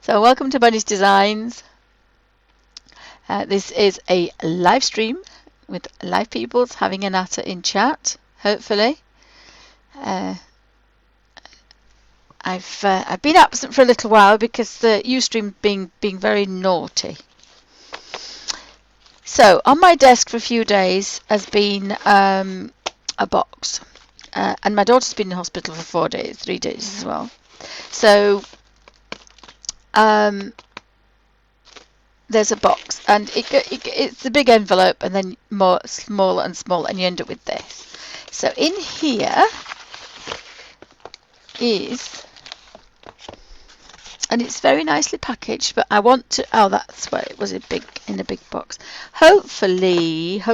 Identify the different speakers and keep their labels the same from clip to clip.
Speaker 1: So welcome to Bunny's Designs. This is a live stream with live people having a natter in chat, hopefully. I've been absent for a little while because the Ustream being very naughty. So on my desk for a few days has been a box, and my daughter's been in hospital for 3 days as well. So there's a box, and it's a big envelope, and then more smaller and smaller, and you end up with this. So in here is, and it's very nicely packaged, but I want to, oh, that's why it was in a big box. Hopefully,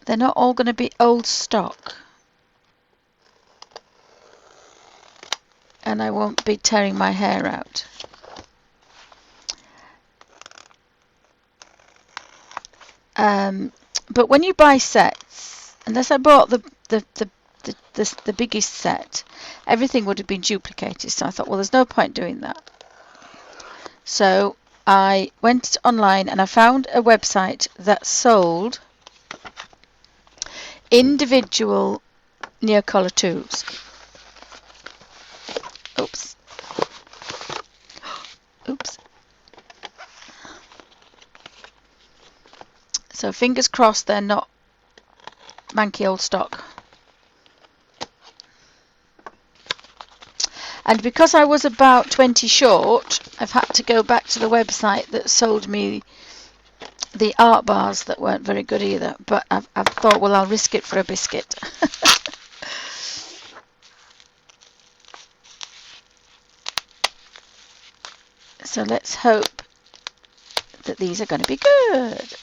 Speaker 1: they're not all going to be old stock, and I won't be tearing my hair out. But when you buy sets, unless I bought the biggest set, everything would have been duplicated. So I thought, well, there's no point doing that. So I went online and I found a website that sold individual Neocolor tubes. Oops. Oops. So fingers crossed they're not manky old stock. And because I was about 20 short, I've had to go back to the website that sold me the art bars that weren't very good either. But I've thought, well, I'll risk it for a biscuit. So let's hope that these are going to be good.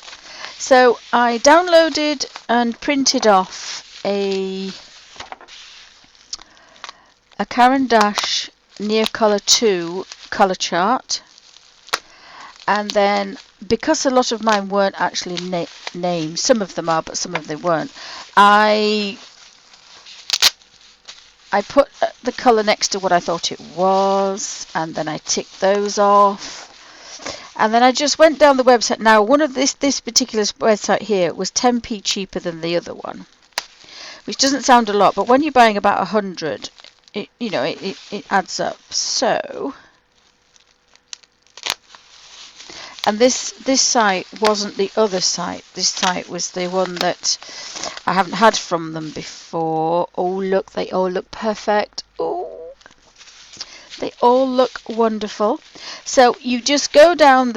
Speaker 1: So I downloaded and printed off a carand Neocolor 2 colour chart, and then because a lot of mine weren't actually named, some of them are, but some of them weren't, I put the colour next to what I thought it was, and then I ticked those off. And then I just went down the website. Now, one of this particular website here was 10p cheaper than the other one, which doesn't sound a lot, but when you're buying about 100, it adds up. So, and this site wasn't the other site. This site was the one that I haven't had from them before. Oh, look, they all look perfect. Oh. They all look wonderful. So you just go down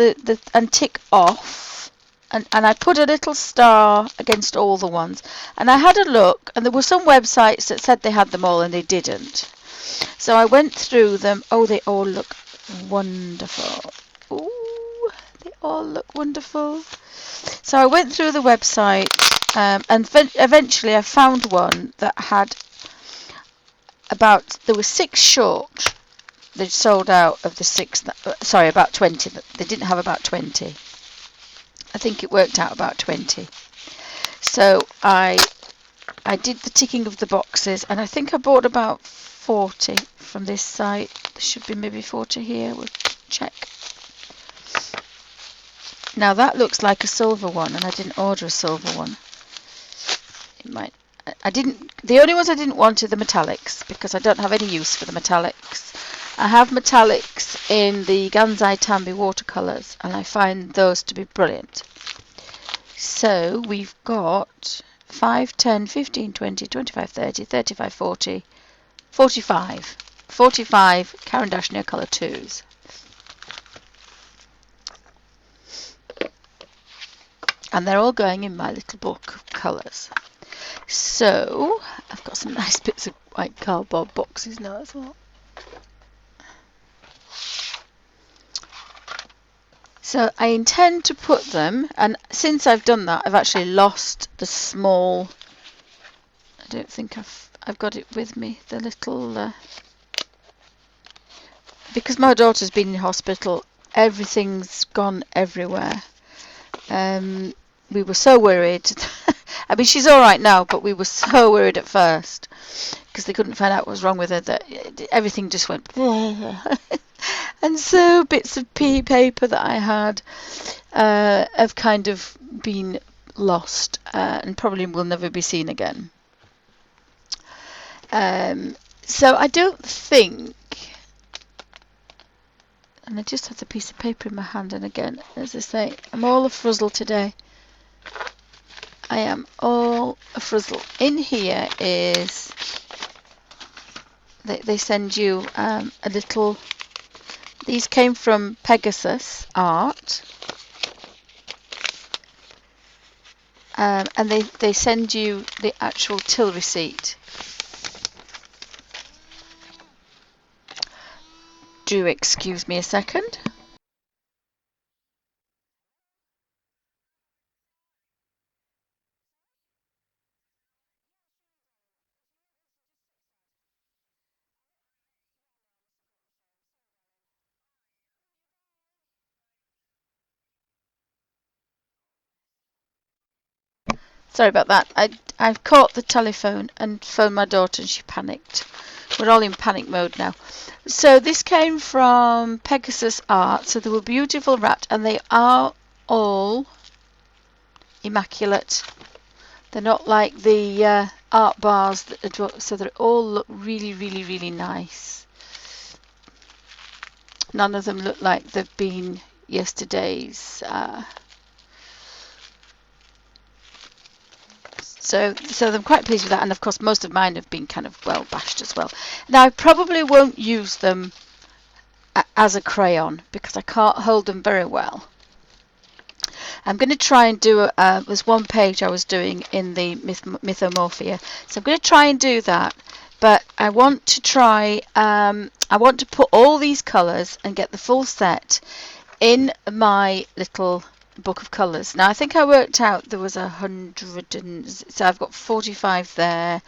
Speaker 1: and tick off, and I put a little star against all the ones. And I had a look, and there were some websites that said they had them all and they didn't. So I went through them. Oh, they all look wonderful. Ooh, they all look wonderful. So I went through the website, and eventually I found one that had there were 6 short. They sold out of the 6, sorry, about 20. They didn't have about 20. I think it worked out about 20. So I did the ticking of the boxes, and I think I bought about 40 from this site. There should be maybe 40 here. We'll check. Now that looks like a silver one, and I didn't order a silver one. It might. I didn't. The only ones I didn't want are the metallics, because I don't have any use for the metallics. I have metallics in the Gansai Tambi watercolours, and I find those to be brilliant. So we've got 5, 10, 15, 20, 25, 30, 35, 40, 45. 45 carand Neocolor 2s. And they're all going in my little book of colours. So I've got some nice bits of white cardboard boxes now as well. So I intend to put them, and since I've done that, I've actually lost the small. I don't think I've got it with me. The little because my daughter's been in hospital, everything's gone everywhere. We were so worried. I mean, she's all right now, but we were so worried at first. because they couldn't find out what was wrong with her, that everything just went and so bits of paper that I had have kind of been lost and probably will never be seen again. So I don't think, and I just had a piece of paper in my hand, and again, as I say, I'm all a-frizzle today. I am all a-frizzle. In here is, they send you a little, these came from Pegasus Art, and they send you the actual till receipt. Do excuse me a second. Sorry about that. I've caught the telephone and phoned my daughter and she panicked. We're all in panic mode now. So this came from Pegasus Art. So they were beautiful wrapped and they are all immaculate. They're not like the art bars, so they all look really, really, really nice. None of them look like they've been yesterday's. So I'm quite pleased with that, and of course most of mine have been kind of well bashed as well. Now I probably won't use them as a crayon because I can't hold them very well. I'm going to try and do there's one page I was doing in the Mythomorphia, so I'm going to try and do that. But I want to try. I want to put all these colours and get the full set in my little book of colours. Now I think I worked out there was 100, and so I've got 45 there.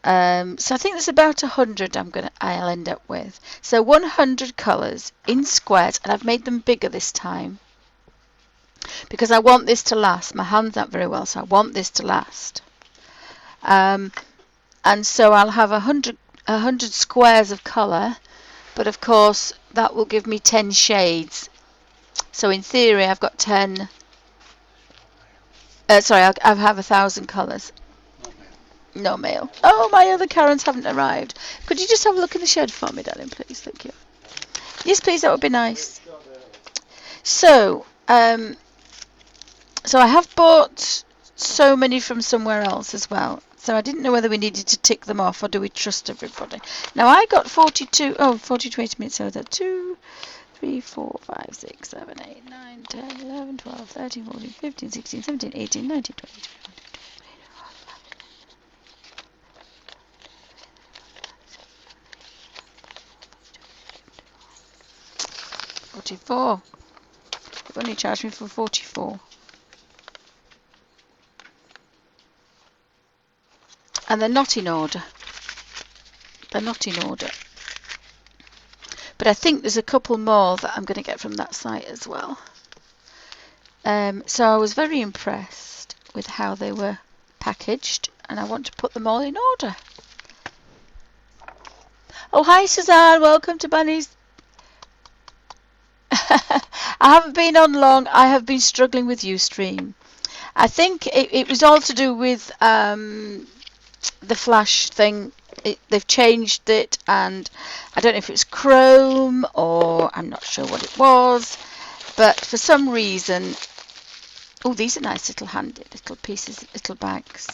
Speaker 1: So I think there's about 100 I'll end up with. So 100 colours in squares, and I've made them bigger this time because I want this to last. My hand's not very well, so I want this to last. And so I'll have 100 squares of colour, but of course that will give me 10 shades. So in theory, I've got 10. Sorry, I have 1,000 colours. No mail. Oh, my other Karens haven't arrived. Could you just have a look in the shed for me, darling, please? Thank you. Yes, please. That would be nice. So, so I have bought so many from somewhere else as well. So I didn't know whether we needed to tick them off or do we trust everybody. Now I got 42. Oh, 42. Wait a minute. So that's 2, 3, 4, 5, 6, 7, 8, 9, 10, 11, 12, 13, 14, 15, 16, 17, 18, 19, 20, 44. They've only charged me for 44. And they're not in order. They're not in order. But I think there's a couple more that I'm going to get from that site as well. So I was very impressed with how they were packaged, and I want to put them all in order. Oh, hi Suzanne, welcome to Bunny's. I haven't been on long. I have been struggling with Ustream. I think it was all to do with the flash thing. They've changed it, and I don't know if it's Chrome or I'm not sure what it was, but for some reason, oh, these are nice little handy little pieces, little bags.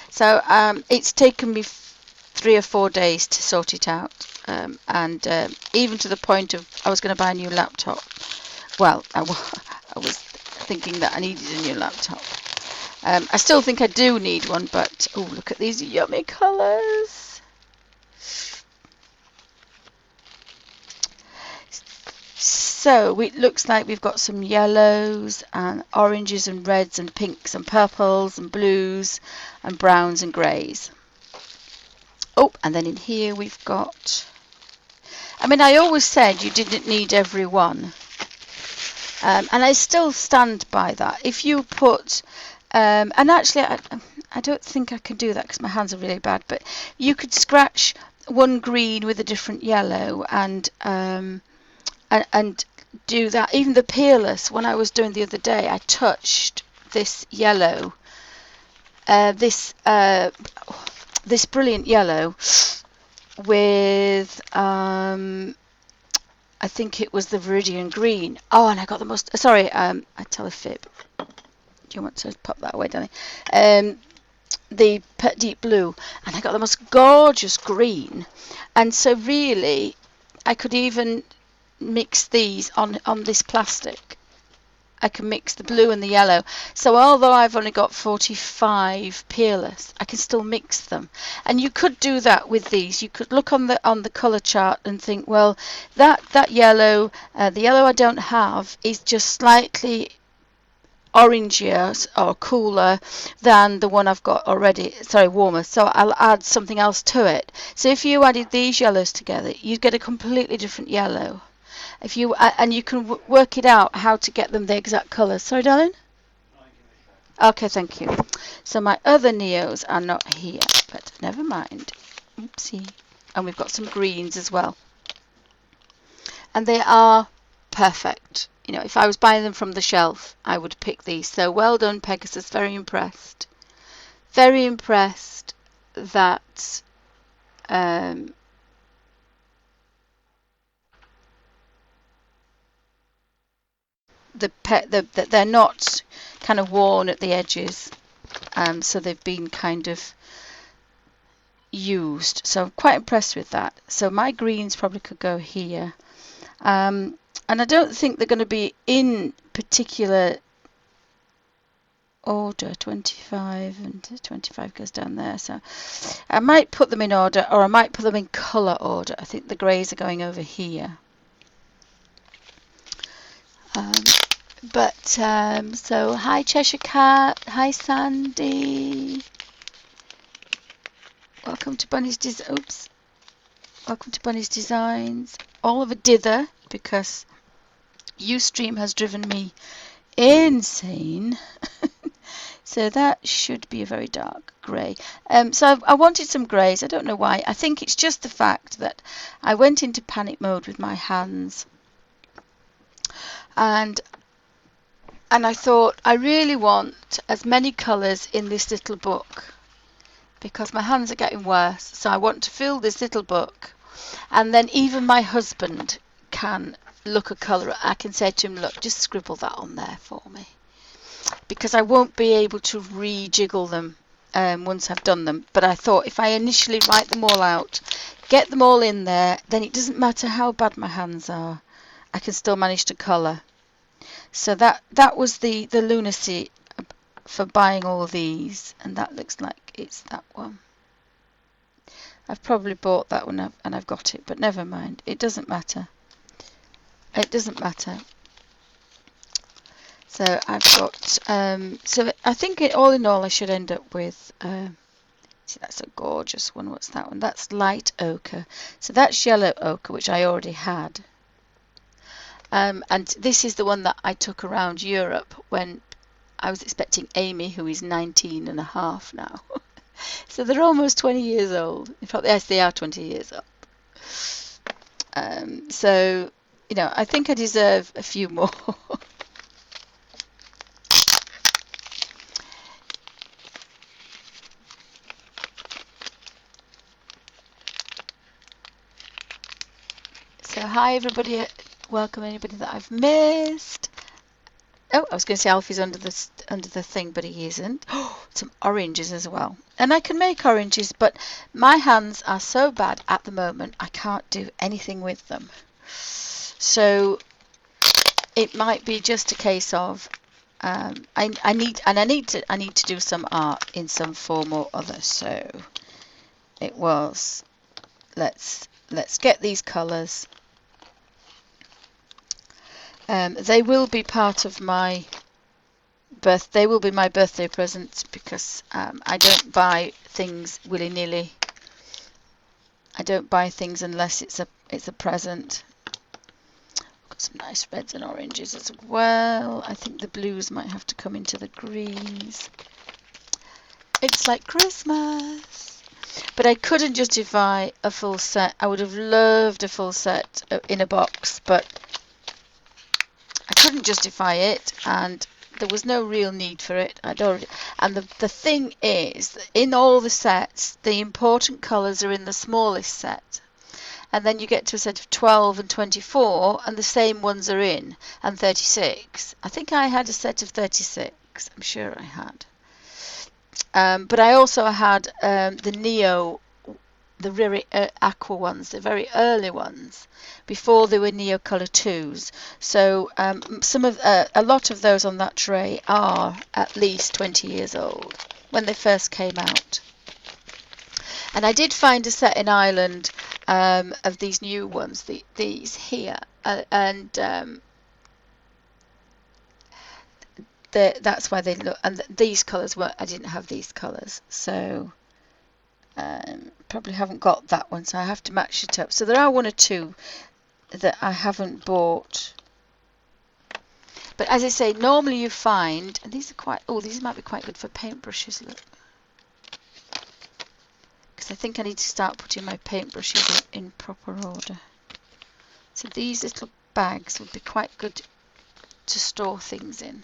Speaker 1: So it's taken me 3 or 4 days to sort it out, and even to the point of I was going to buy a new laptop. Well, I was thinking that I needed a new laptop. I still think I do need one, but oh, look at these yummy colours. So it looks like we've got some yellows and oranges and reds and pinks and purples and blues and browns and greys. Oh, and then in here we've got, I mean, I always said you didn't need every one. And I still stand by that. If you put, and actually, I I don't think I can do that because my hands are really bad, but you could scratch one green with a different yellow and do that. Even the peerless, when I was doing the other day, I touched this yellow, this brilliant yellow with I think it was the Viridian green. Oh, and I got the most. Sorry, I tell a fib. Do you want to pop that away, darling? The deep blue, and I got the most gorgeous green. And so really, I could even mix these on this plastic. I can mix the blue and the yellow. So although I've only got 45 peerless, I can still mix them. And you could do that with these. You could look on the colour chart and think, well, that yellow, the yellow I don't have is just slightly orangier or cooler than the one I've got already, sorry, warmer, so I'll add something else to it. So if you added these yellows together, you'd get a completely different yellow. If you and you can work it out how to get them the exact colour. Sorry, darling? Okay, thank you. So my other neos are not here, but never mind. Oopsie. And we've got some greens as well. And they are perfect. You know, if I was buying them from the shelf, I would pick these. So well done, Pegasus. Very impressed. Very impressed that that they're not kind of worn at the edges. So they've been kind of used. So I'm quite impressed with that. So my greens probably could go here. And I don't think they're going to be in particular order. 25 and 25 goes down there. So I might put them in order, or I might put them in colour order. I think the greys are going over here. So hi Cheshire Cat, hi Sandy. Welcome to Bunny's Welcome to Bunny's Designs. Oliver Dither, because Ustream has driven me insane. So that should be a very dark grey. So I wanted some greys. I don't know why. I think it's just the fact that I went into panic mode with my hands, and I thought I really want as many colours in this little book because my hands are getting worse. So I want to fill this little book, and then even my husband can look a colour. I can say to him, look, just scribble that on there for me, because I won't be able to rejiggle them once I've done them. But I thought if I initially write them all out, get them all in there, then it doesn't matter how bad my hands are, I can still manage to colour. So that was the lunacy for buying all these, and that looks like it's that one. I've probably bought that one and I've got it, but never mind. It doesn't matter. It doesn't matter. So I've got, so I think all in all I should end up with, see, that's a gorgeous one. What's that one? That's light ochre. So that's yellow ochre, which I already had. And this is the one that I took around Europe when I was expecting Amy, who is 19 and a half now. So they're almost 20 years old. In fact, yes, they are 20 years old. So, you know, I think I deserve a few more. So hi everybody, welcome anybody that I've missed. Oh, I was going to say Alfie's under the thing, but he isn't. Oh, some oranges as well. And I can make oranges, but my hands are so bad at the moment, I can't do anything with them. So it might be just a case of I need to do some art in some form or other. So it was let's get these colours. They will be part of my they will be my birthday presents, because I don't buy things willy-nilly. I don't buy things unless it's a present. Got some nice reds and oranges as well. I think the blues might have to come into the greens. It's like Christmas. But I couldn't justify a full set. I would have loved a full set in a box, but I couldn't justify it, and there was no real need for it. And the thing is, in all the sets, the important colours are in the smallest set. And then you get to a set of 12 and 24, and the same ones are in, and 36. I think I had a set of 36. I'm sure I had. But I also had the Neo, the very aqua ones, the very early ones, before they were Neo Colour 2s. So a lot of those on that tray are at least 20 years old when they first came out. And I did find a set in Ireland of these new ones, these here, and that's why they look. And these colours were, I didn't have these colours, so probably haven't got that one. So I have to match it up. So there are one or two that I haven't bought. But as I say, normally you find, and these are quite. Oh, these might be quite good for paintbrushes. Look. I think I need to start putting my paintbrushes in proper order. So these little bags would be quite good to store things in.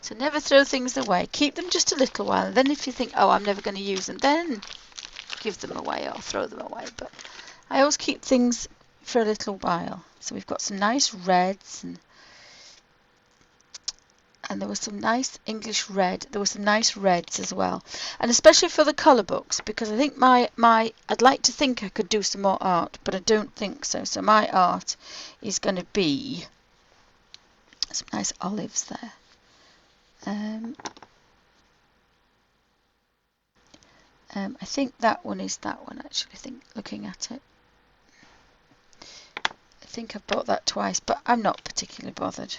Speaker 1: So never throw things away. Keep them just a little while. And then if you think, oh, I'm never going to use them, then give them away or throw them away. But I always keep things for a little while. So we've got some nice reds, and there was some nice English red. There were some nice reds as well, and especially for the colour books, because I think I'd like to think I could do some more art, but I don't think so. So my art is going to be some nice olives there. I think that one is that one actually. I think looking at it, I think I've bought that twice, but I'm not particularly bothered.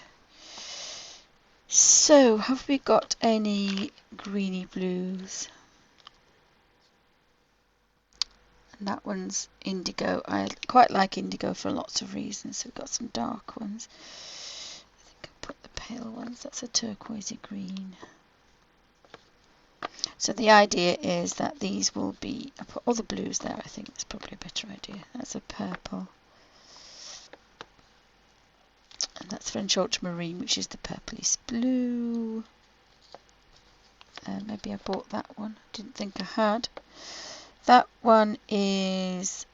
Speaker 1: So, have we got any greeny blues? And that one's indigo. I quite like indigo for lots of reasons. So we've got some dark ones. I think I'll put the pale ones. That's a turquoisey green. So the idea is that these will be, I'll put all the blues there. I think that's probably a better idea. That's a purple. And that's French ultramarine, which is the purplish blue. Maybe I bought that one. Didn't think I had. That one is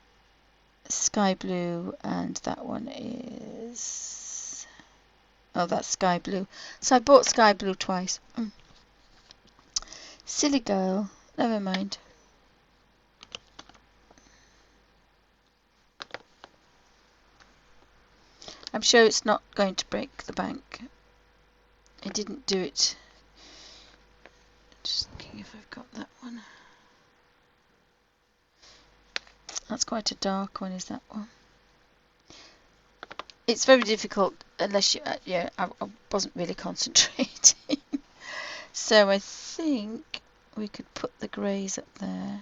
Speaker 1: sky blue, and that one is... Oh, that's sky blue. So I bought sky blue twice. Silly girl. Never mind. I'm sure it's not going to break the bank. I didn't do it. Just thinking if I've got that one. That's quite a dark one, is that one? It's very difficult unless you, I wasn't really concentrating. So I think we could put the greys up there.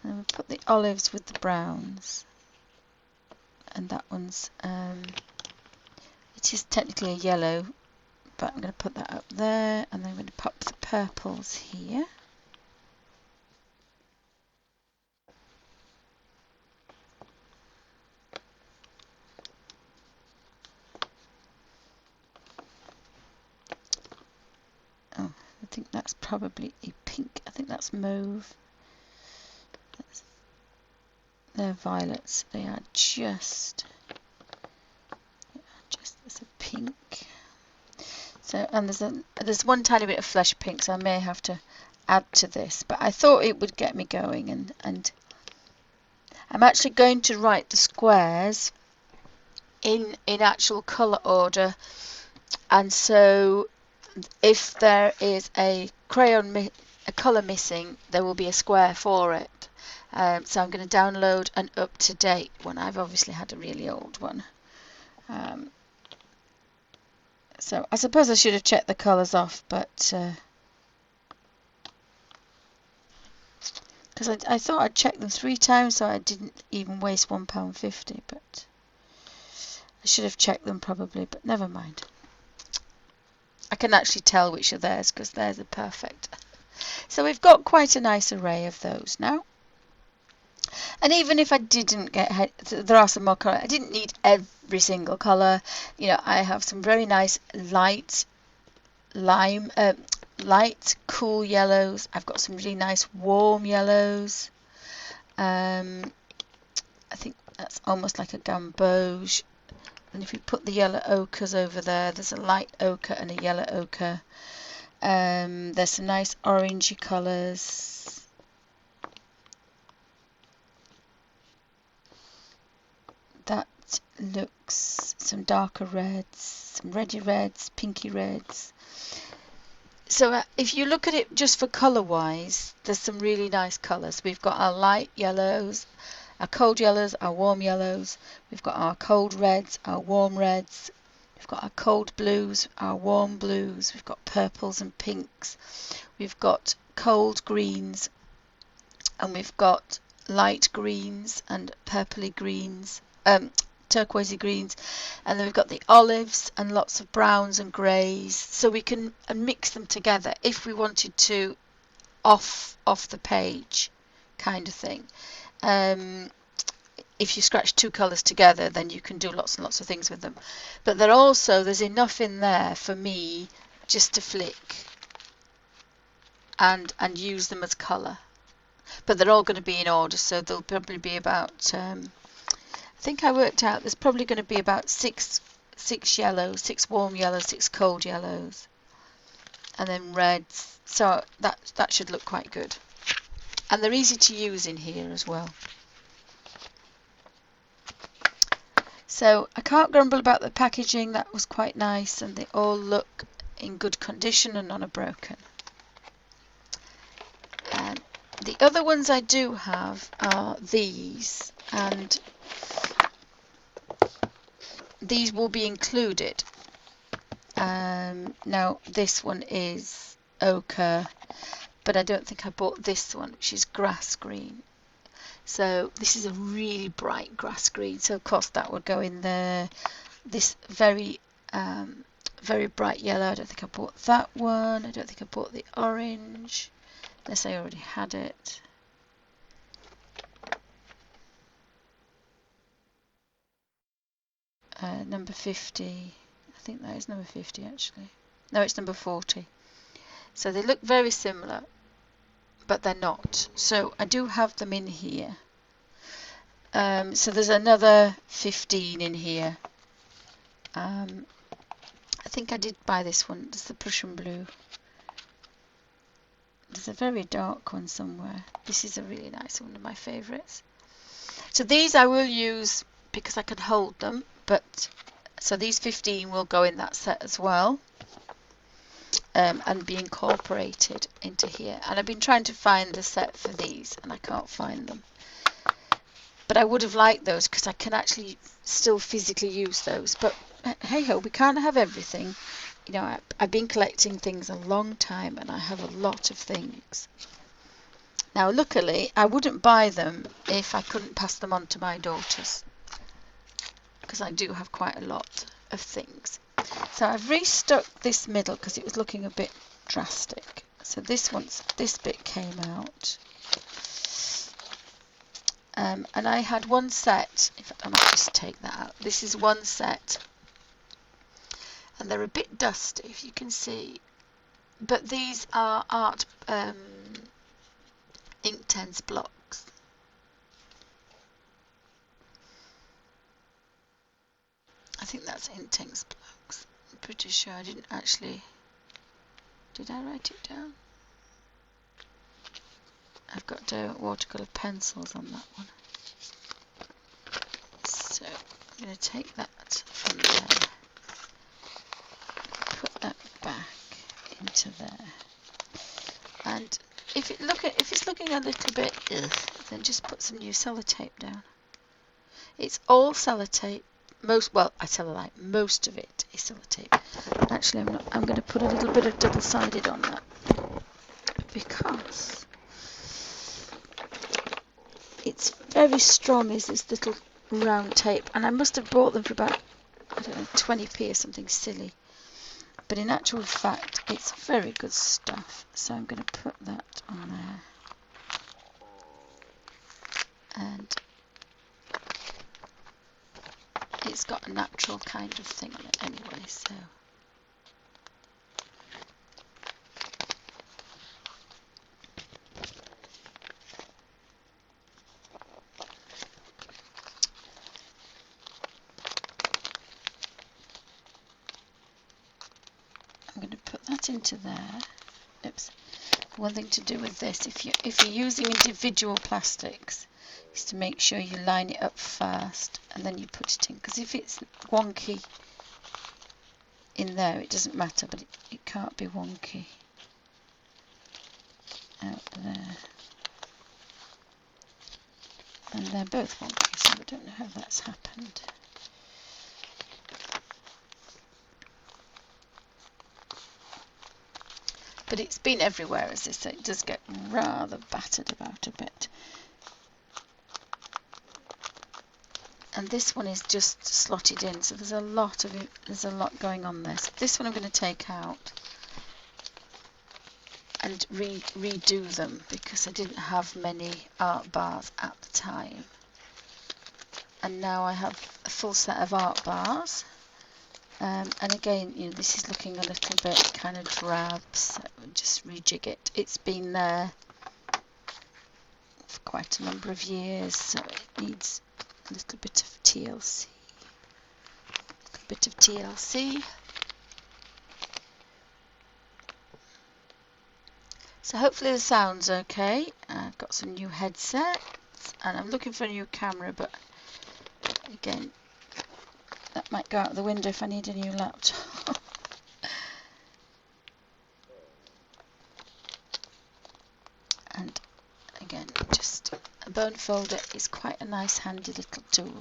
Speaker 1: And we'll put the olives with the browns. And that one's, it is technically a yellow, but I'm going to put that up there, and then I'm going to pop the purples here. Oh, I think that's probably a pink. I think that's mauve. They're violets. They are just as a pink. So, and there's one tiny bit of flesh pink, so I may have to add to this. But I thought it would get me going, and I'm actually going to write the squares in actual colour order, and so if there is a colour missing, there will be a square for it. So I'm going to download an up-to-date one. I've obviously had a really old one. So I suppose I should have checked the colours off, but because I thought I'd checked them 3 times, so I didn't even waste £1.50, but I should have checked them probably, but never mind. I can actually tell which are theirs because theirs are perfect. So we've got quite a nice array of those now. And even if I didn't get, there are some more colour. I didn't need every single colour. You know, I have some very nice light lime, light cool yellows. I've got some really nice warm yellows. I think that's almost like a gamboge. And if we put the yellow ochres over there, there's a light ochre and a yellow ochre. There's some nice orangey colours. That looks some darker reds, some reddy reds, pinky reds. So if you look at it just for colour wise, there's some really nice colours. We've got our light yellows, our cold yellows, our warm yellows. We've got our cold reds, our warm reds. We've got our cold blues, our warm blues. We've got purples and pinks. We've got cold greens, and we've got light greens and purpley greens, turquoisey greens, and then we've got the olives and lots of browns and greys. So we can mix them together if we wanted to, off the page kind of thing. If you scratch two colours together, then you can do lots and lots of things with them. But there's enough in there for me just to flick and use them as colour. But they're all going to be in order, so there'll probably be about, I think I worked out there's probably going to be about six yellows, 6 warm yellows, 6 cold yellows, and then reds. So that should look quite good. And they're easy to use in here as well. So I can't grumble about the packaging. That was quite nice, and they all look in good condition and none are broken. The other ones I do have are these, and these will be included. Now this one is ochre, but I don't think I bought this one, which is grass green. So this is a really bright grass green, so of course that would go in there. This very bright yellow, I don't think I bought that one. I don't think I bought the orange, unless I already had it. Number 50, I think that is number 50 actually. No, it's number 40. So they look very similar, but they're not. So I do have them in here. So there's another 15 in here. I think I did buy this one. It's the Prussian blue. There's a very dark one somewhere. This is a really nice one of my favourites. So these I will use because I can hold them. But so these 15 will go in that set as well, and be incorporated into here. And I've been trying to find the set for these, and I can't find them. But I would have liked those because I can actually still physically use those. But hey ho, we can't have everything. You know, I've been collecting things a long time, and I have a lot of things. Now, luckily, I wouldn't buy them if I couldn't pass them on to my daughters, because I do have quite a lot of things. So I've restuck this middle because it was looking a bit drastic. So this bit came out. And I had one set. In fact, I might just take that out. This is one set. And they're a bit dusty, if you can see. But these are art Inktense blocks. I think that's Inktense blocks. I'm pretty sure I didn't actually... Did I write it down? I've got watercolour pencils on that one. So I'm going to take that from there. Put that back into there. And if it's looking a little bit ugh, then just put some new sellotape down. It's all sellotape. I tell a lie, most of it is sellotape. Actually, I'm going to put a little bit of double-sided on that because it's very strong, is this little round tape, and I must have bought them for about, I don't know, 20p or something silly. But in actual fact, it's very good stuff. So I'm going to put that on there. And it's got a natural kind of thing on it anyway, so. I'm going to put that into there. Oops. One thing to do with this, if you're using individual plastics, is to make sure you line it up first and then you put it in. Because if it's wonky in there, it doesn't matter, but it can't be wonky out there. And they're both wonky, so I don't know how that's happened. But it's been everywhere, as I say. It does get rather battered about a bit. And this one is just slotted in, so there's a lot going on there. So this one I'm going to take out and redo them, because I didn't have many art bars at the time. And now I have a full set of art bars. And again, this is looking a little bit kind of drab, so just rejig it. It's been there for quite a number of years, so it needs a little bit of TLC. A little bit of TLC. So hopefully the sound's okay. I've got some new headsets, and I'm looking for a new camera, but again, that might go out the window if I need a new laptop. And again, just a bone folder is quite a nice handy little tool.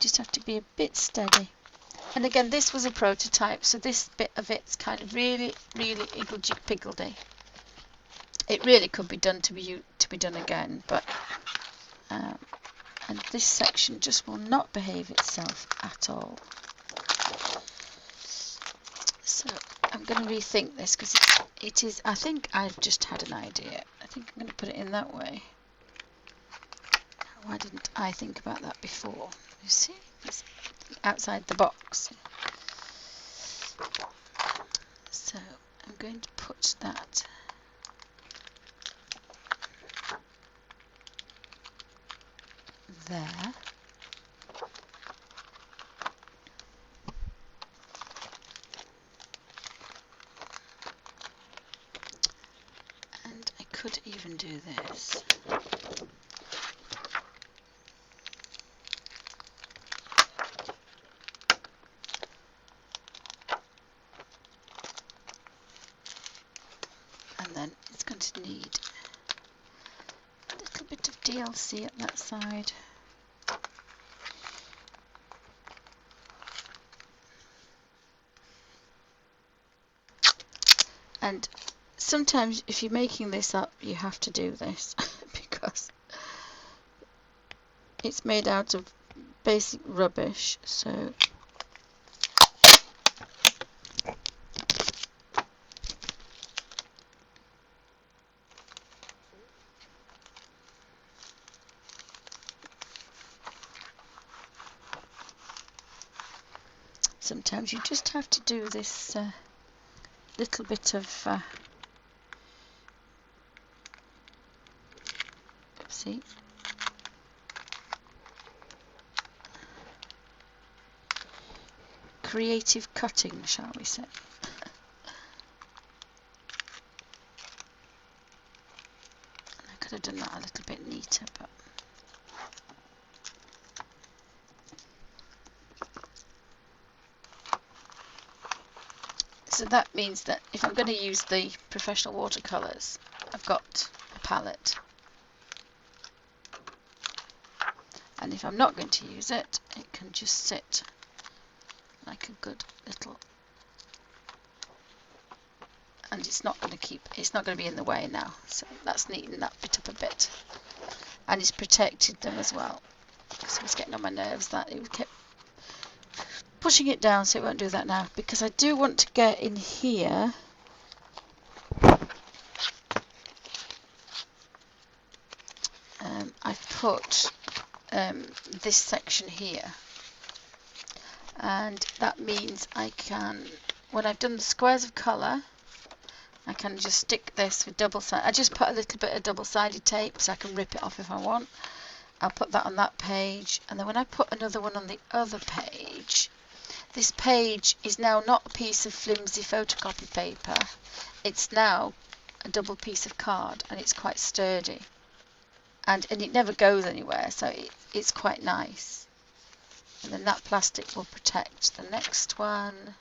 Speaker 1: Just have to be a bit steady. And again, this was a prototype, so this bit of it's kind of really higgledy-piggledy. It really could be done to be done again, but and this section just will not behave itself at all. So I'm going to rethink this, because it is, I think I've just had an idea. I think I'm going to put it in that way. Why didn't I think about that before? You see, it's outside the box. So I'm going to put that there. And I could even do this. And then it's going to need a little bit of DLC at that side. And sometimes if you're making this up, you have to do this because it's made out of basic rubbish. So sometimes you just have to do this little bit of oopsie, creative cutting, shall we say. I could have done that a little bit neater, but so that means that if I'm going to use the professional watercolours, I've got a palette. And if I'm not going to use it, it can just sit like a good little, and it's not going to be in the way now. So that's neatened that bit up a bit, and it's protected them as well. Because it was getting on my nerves that it kept pushing it down so it won't do that now, because I do want to get in here. I've put this section here, and that means I can, when I've done the squares of colour, I can just stick this with double-sided. I just put a little bit of double-sided tape so I can rip it off if I want. I'll put that on that page, and then when I put another one on the other page, this page is now not a piece of flimsy photocopy paper. It's now a double piece of card, and it's quite sturdy. And it never goes anywhere, so it's quite nice. And then that plastic will protect the next one.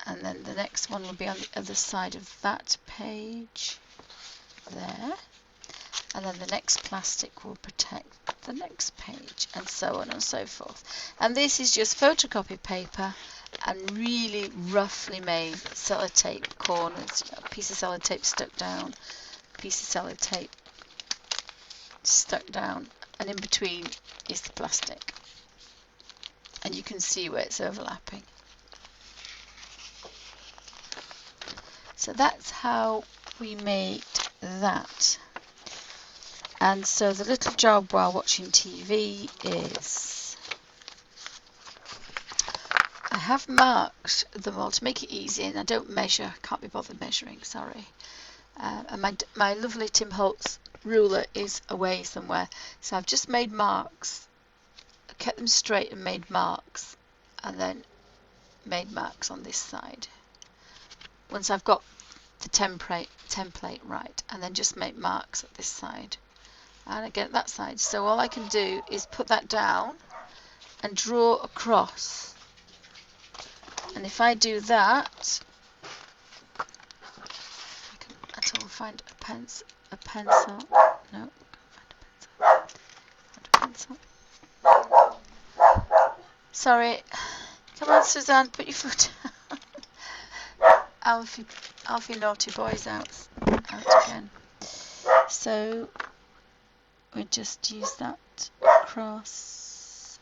Speaker 1: And then the next one will be on the other side of that page, there. And then the next plastic will protect the next page, and so on and so forth. And this is just photocopy paper and really roughly made sellotape corners. A piece of sellotape stuck down, a piece of sellotape stuck down, and in between is the plastic. And you can see where it's overlapping. So that's how we made that. And so the little job while watching TV is, I have marked them all to make it easy, and I don't measure, can't be bothered measuring, sorry. And my lovely Tim Holtz ruler is away somewhere, so I've just made marks, kept them straight and made marks, and then made marks on this side. Once I've got the template right, and then just make marks at this side and again at that side. So all I can do is put that down and draw across, and if I do that, I can at all find a pencil. No, find a pencil. Sorry, come on Suzanne, put your foot down. Alfie naughty boy's out again. So we just use that across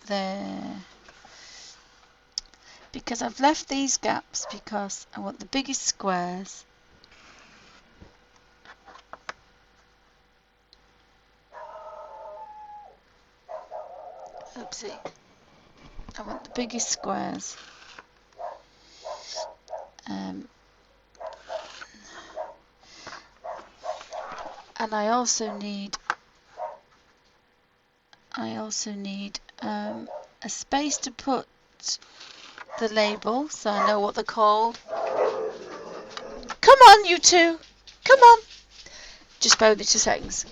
Speaker 1: there, because I've left these gaps because I want the biggest squares. Oopsie. I want the biggest squares. And I also need a space to put the label, so I know what they're called. Come on, you two! Come on! Just bear with me 2 seconds.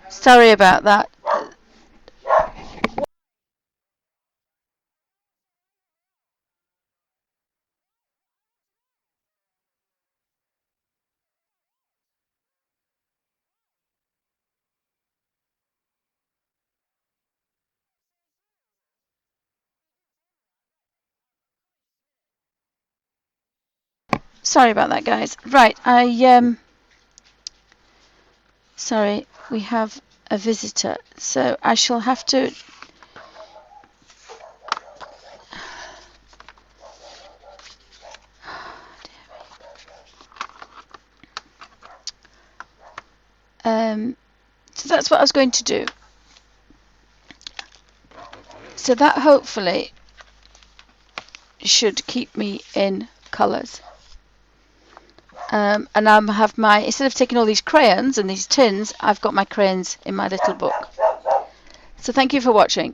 Speaker 1: Sorry about that. Sorry about that, guys. Right, sorry, we have a visitor, so I shall have to. So that's what I was going to do. So that hopefully should keep me in colours. And I have my, instead of taking all these crayons and these tins, I've got my crayons in my little book. So thank you for watching.